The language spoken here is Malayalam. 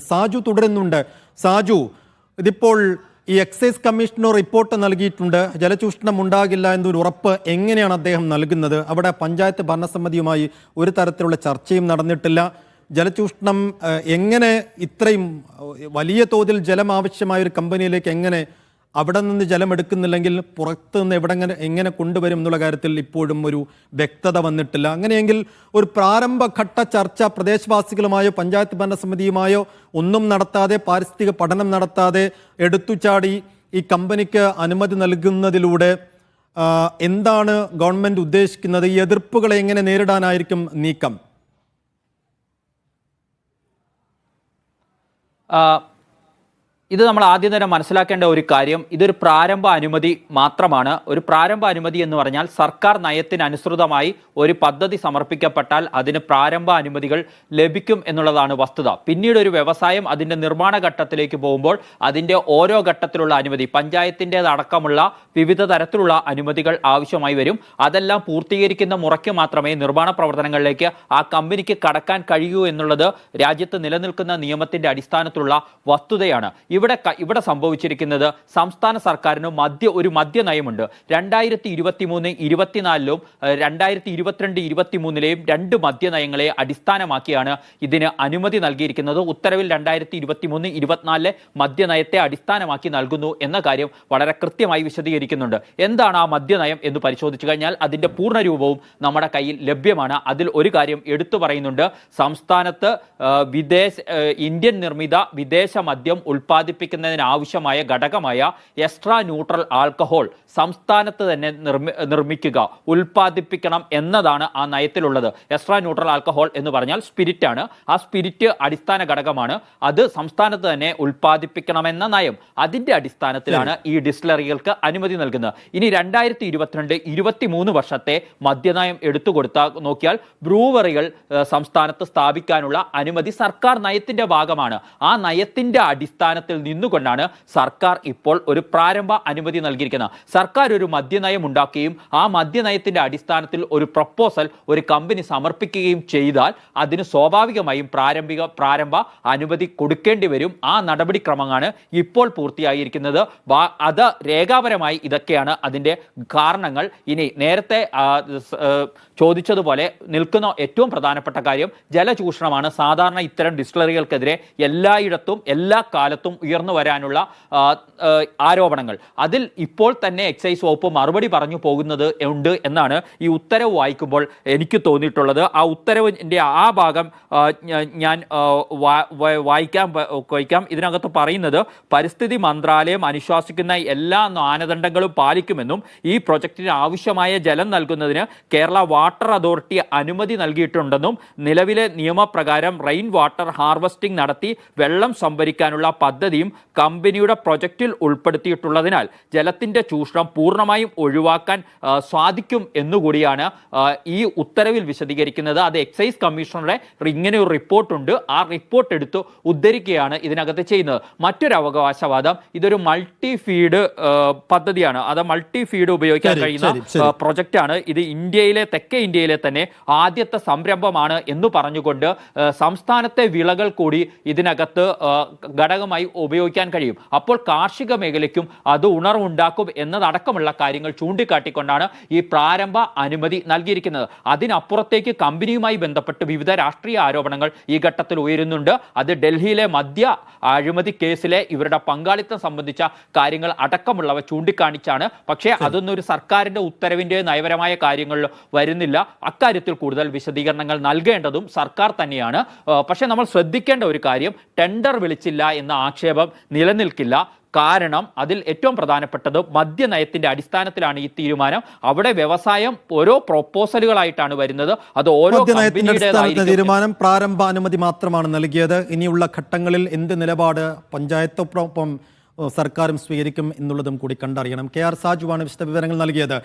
സാജു തുടരുന്നുണ്ട്. സാജു, ഇതിപ്പോൾ ഈ എക്സൈസ് കമ്മീഷണർ റിപ്പോർട്ട് നൽകിയിട്ടുണ്ട്. ജലചൂഷണം ഉണ്ടാകില്ല എന്നൊരു ഉറപ്പ് എങ്ങനെയാണ് അദ്ദേഹം നൽകുന്നത്? അവിടെ പഞ്ചായത്ത് ഭരണസമിതിയുമായി ഒരു തരത്തിലുള്ള ചർച്ചയും നടന്നിട്ടില്ല. ജലചൂഷണം എങ്ങനെ ഇത്രയും വലിയ തോതിൽ ജലം ആവശ്യമായ ഒരു കമ്പനിയിലേക്ക് എങ്ങനെ അവിടെ നിന്ന് ജലം എടുക്കുന്നില്ലെങ്കിൽ പുറത്ത് നിന്ന് എങ്ങനെ കൊണ്ടുവരും എന്നുള്ള കാര്യത്തിൽ ഇപ്പോഴും ഒരു വ്യക്തത വന്നിട്ടില്ല. അങ്ങനെയെങ്കിൽ ഒരു പ്രാരംഭഘട്ട ചർച്ച പ്രദേശവാസികളുമായോ പഞ്ചായത്ത് ഭരണസമിതിയുമായോ ഒന്നും നടത്താതെ, പാരിസ്ഥിതിക പഠനം നടത്താതെ എടുത്തുചാടി ഈ കമ്പനിക്ക് അനുമതി നൽകുന്നതിലൂടെ എന്താണ് ഗവൺമെൻറ് ഉദ്ദേശിക്കുന്നത്? ഈ എതിർപ്പുകളെ എങ്ങനെ നേരിടാനായിരിക്കും നീക്കം? ഇത് നമ്മൾ ആദ്യം തന്നെ മനസ്സിലാക്കേണ്ട ഒരു കാര്യം, ഇതൊരു പ്രാരംഭ അനുമതി മാത്രമാണ്. ഒരു പ്രാരംഭ അനുമതി എന്ന് പറഞ്ഞാൽ സർക്കാർ നയത്തിനനുസൃതമായി ഒരു പദ്ധതി സമർപ്പിക്കപ്പെട്ടാൽ അതിന് പ്രാരംഭ അനുമതികൾ ലഭിക്കും എന്നുള്ളതാണ് വസ്തുത. പിന്നീട് ഒരു വ്യവസായം അതിൻ്റെ നിർമ്മാണ ഘട്ടത്തിലേക്ക് പോകുമ്പോൾ അതിൻ്റെ ഓരോ ഘട്ടത്തിലുള്ള അനുമതി, പഞ്ചായത്തിൻ്റെതടക്കമുള്ള വിവിധ തരത്തിലുള്ള അനുമതികൾ ആവശ്യമായി വരും. അതെല്ലാം പൂർത്തീകരിക്കുന്ന മുറയ്ക്ക് മാത്രമേ നിർമ്മാണ പ്രവർത്തനങ്ങളിലേക്ക് ആ കമ്പനിക്ക് കടക്കാൻ കഴിയൂ എന്നുള്ളത് രാജ്യത്ത് നിലനിൽക്കുന്ന നിയമത്തിൻ്റെ അടിസ്ഥാനത്തിലുള്ള വസ്തുതയാണ്. ഇവിടെ സംഭവിച്ചിരിക്കുന്നത്, സംസ്ഥാന സർക്കാരിന് ഒരു മദ്യനയമുണ്ട്. 2023-24 2022-23 രണ്ട് മദ്യനയങ്ങളെ അടിസ്ഥാനമാക്കിയാണ് ഇതിന് അനുമതി നൽകിയിരിക്കുന്നത്. ഉത്തരവിൽ 2023-24 മദ്യനയത്തെ അടിസ്ഥാനമാക്കി നൽകുന്നു എന്ന കാര്യം വളരെ കൃത്യമായി വിശദീകരിക്കുന്നുണ്ട്. എന്താണ് ആ മദ്യനയം എന്ന് പരിശോധിച്ചു കഴിഞ്ഞാൽ അതിൻ്റെ പൂർണ്ണരൂപവും നമ്മുടെ കയ്യിൽ ലഭ്യമാണ്. അതിൽ ഒരു കാര്യം എടുത്തു പറയുന്നുണ്ട്. സംസ്ഥാനത്ത് ഇന്ത്യൻ നിർമ്മിത വിദേശ മദ്യം ഉൽപ്പാദിപ്പിക്കുന്നതിനാവശ്യമായ ഘടകമായ എക്സ്ട്രാ ന്യൂട്രൽ ആൽക്കഹോൾ സംസ്ഥാനത്ത് തന്നെ നിർമ്മിക്കുക, ഉൽപ്പാദിപ്പിക്കണം എന്നതാണ് ആ നയത്തിലുള്ളത്. എക്സ്ട്രാ ന്യൂട്രൽ ആൽക്കഹോൾ എന്ന് പറഞ്ഞാൽ സ്പിരിറ്റ് ആണ്. ആ സ്പിരിറ്റ് അടിസ്ഥാന ഘടകമാണ്. അത് സംസ്ഥാനത്ത് തന്നെ ഉൽപ്പാദിപ്പിക്കണമെന്ന നയം. അതിൻ്റെ അടിസ്ഥാനത്തിലാണ് ഈ ഡിസ്റ്റിലറികൾക്ക് അനുമതി നൽകുന്നത്. ഇനി 2022-23 വർഷത്തെ മദ്യനയം നോക്കിയാൽ ബ്രൂവറികൾ സംസ്ഥാനത്ത് സ്ഥാപിക്കാനുള്ള അനുമതി സർക്കാർ നയത്തിന്റെ ഭാഗമാണ്. ആ നയത്തിന്റെ അടിസ്ഥാനത്തിൽ നിന്നുകൊണ്ടാണ് സർക്കാർ ഇപ്പോൾ ഒരു പ്രാരംഭ അനുമതി നൽകിയിരിക്കുന്നത്. സർക്കാർ ഒരു മദ്യനയം ഉണ്ടാക്കുകയും ആ മദ്യനയത്തിന്റെ അടിസ്ഥാനത്തിൽ ഒരു പ്രപ്പോസൽ ഒരു കമ്പനി സമർപ്പിക്കുകയും ചെയ്താൽ അതിന് സ്വാഭാവികമായും പ്രാരംഭ അനുമതി കൊടുക്കേണ്ടി വരും. ആ നടപടിക്രമമാണ് ഇപ്പോൾ പൂർത്തിയായിരിക്കുന്നത്. അത് രേഖാപരമായി ഇതൊക്കെയാണ് അതിൻ്റെ കാരണങ്ങൾ. ഇനി നേരത്തെ ചോദിച്ചതുപോലെ നിൽക്കുന്ന ഏറ്റവും പ്രധാനപ്പെട്ട കാര്യം ജലചൂഷണമാണ്. സാധാരണ ഇത്തരം ഡിസ്റ്റിലറികൾക്കെതിരെ എല്ലായിടത്തും എല്ലാ കാലത്തും ഉയർന്നു വരാനുള്ള ആരോപണങ്ങൾ. അതിൽ ഇപ്പോൾ തന്നെ എക്സൈസ് വകുപ്പ് മറുപടി പറഞ്ഞു പോകുന്നത് ഉണ്ട് എന്നാണ് ഈ ഉത്തരവ് വായിക്കുമ്പോൾ എനിക്ക് തോന്നിയിട്ടുള്ളത്. ആ ഉത്തരവിൻ്റെ ആ ഭാഗം ഞാൻ വായിക്കാം. ഇതിനകത്ത് പറയുന്നത്, പരിസ്ഥിതി മന്ത്രാലയം അനുശാസിക്കുന്ന എല്ലാ മാനദണ്ഡങ്ങളും പാലിക്കുമെന്നും ഈ പ്രൊജക്ടിന് ആവശ്യമായ ജലം നൽകുന്നതിന് കേരള വാട്ടർ അതോറിറ്റി അനുമതി നൽകിയിട്ടുണ്ടെന്നും നിലവിലെ നിയമപ്രകാരം റെയിൻ വാട്ടർ ഹാർവസ്റ്റിംഗ് നടത്തി വെള്ളം സംഭരിക്കാനുള്ള പദ്ധതിയും കമ്പനിയുടെ പ്രൊജക്റ്റിൽ ഉൾപ്പെടുത്തിയിട്ടുള്ളതിനാൽ ജലത്തിന്റെ ചൂഷണം പൂർണ്ണമായും ഒഴിവാക്കാൻ സാധിക്കും എന്നുകൂടിയാണ് ഈ ഉത്തരവിൽ വിശദീകരിക്കുന്നത്. അത് എക്സൈസ് കമ്മീഷണറുടെ ഇങ്ങനെ ഒരു റിപ്പോർട്ടുണ്ട്. ആ റിപ്പോർട്ട് എടുത്ത് ഉദ്ധരിക്കുകയാണ് ഇതിനകത്ത് ചെയ്യുന്നത്. മറ്റൊരു അവകാശവാദം, ഇതൊരു മൾട്ടി ഫീഡ് പദ്ധതിയാണ്. അത് മൾട്ടി ഫീഡ് ഉപയോഗിക്കാൻ കഴിയുന്ന പ്രൊജക്റ്റാണ്. ഇത് തെക്കേ ഇന്ത്യയിലെ തന്നെ ആദ്യത്തെ സംരംഭമാണ് എന്ന് പറഞ്ഞുകൊണ്ട് സംസ്ഥാനത്തെ വിളകൾ കൂടി ഇതിനകത്ത് ഘടകമായി ഉപയോഗിക്കാൻ കഴിയും. അപ്പോൾ കാർഷിക മേഖലയ്ക്കും അത് ഉണർവുണ്ടാക്കും എന്നതടക്കമുള്ള കാര്യങ്ങൾ ചൂണ്ടിക്കാട്ടിക്കൊണ്ടാണ് ഈ പ്രാരംഭ അനുമതി നൽകിയിരിക്കുന്നത്. അതിനപ്പുറത്തേക്ക് കമ്പനിയുമായി ബന്ധപ്പെട്ട് വിവിധ രാഷ്ട്രീയ ആരോപണങ്ങൾ ഈ ഘട്ടത്തിൽ ഉയരുന്നുണ്ട്. അത് ഡൽഹിയിലെ മദ്യ അഴിമതി കേസിലെ ഇവരുടെ പങ്കാളിത്തം സംബന്ധിച്ച കാര്യങ്ങൾ അടക്കമുള്ളവ ചൂണ്ടിക്കാണിച്ചാണ്. പക്ഷേ അതൊന്നും ഒരു സർക്കാരിന്റെ ഉത്തരവിന്റെ നയപരമായ കാര്യങ്ങളിൽ വരുന്നില്ല. അക്കാര്യത്തിൽ കൂടുതൽ വിശദീകരണങ്ങൾ നൽകേണ്ടതും സർക്കാർ തന്നെയാണ്. പക്ഷേ നമ്മൾ ശ്രദ്ധിക്കേണ്ട ഒരു കാര്യം, ടെൻഡർ വിളിച്ചില്ല എന്ന ആക്ഷേപം നിലനിൽക്കില്ല. കാരണം അതിൽ ഏറ്റവും പ്രധാനപ്പെട്ടത് മദ്യനയത്തിന്റെ അടിസ്ഥാനത്തിലാണ് ഈ തീരുമാനം. അവിടെ വ്യവസായം ഓരോ പ്രൊപ്പോസലുകളായിട്ടാണ് വരുന്നത്. അത് ഓരോ തീരുമാനം പ്രാരംഭ അനുമതി മാത്രമാണ് നൽകിയത്. ഇനിയുള്ള ഘട്ടങ്ങളിൽ എന്ത് നിലപാട് പഞ്ചായത്തൊപ്പം സർക്കാരും സ്വീകരിക്കും എന്നുള്ളതും കൂടി കണ്ടറിയണം. KR സാജുവാണ് വിശദവിവരങ്ങൾ നൽകിയത്.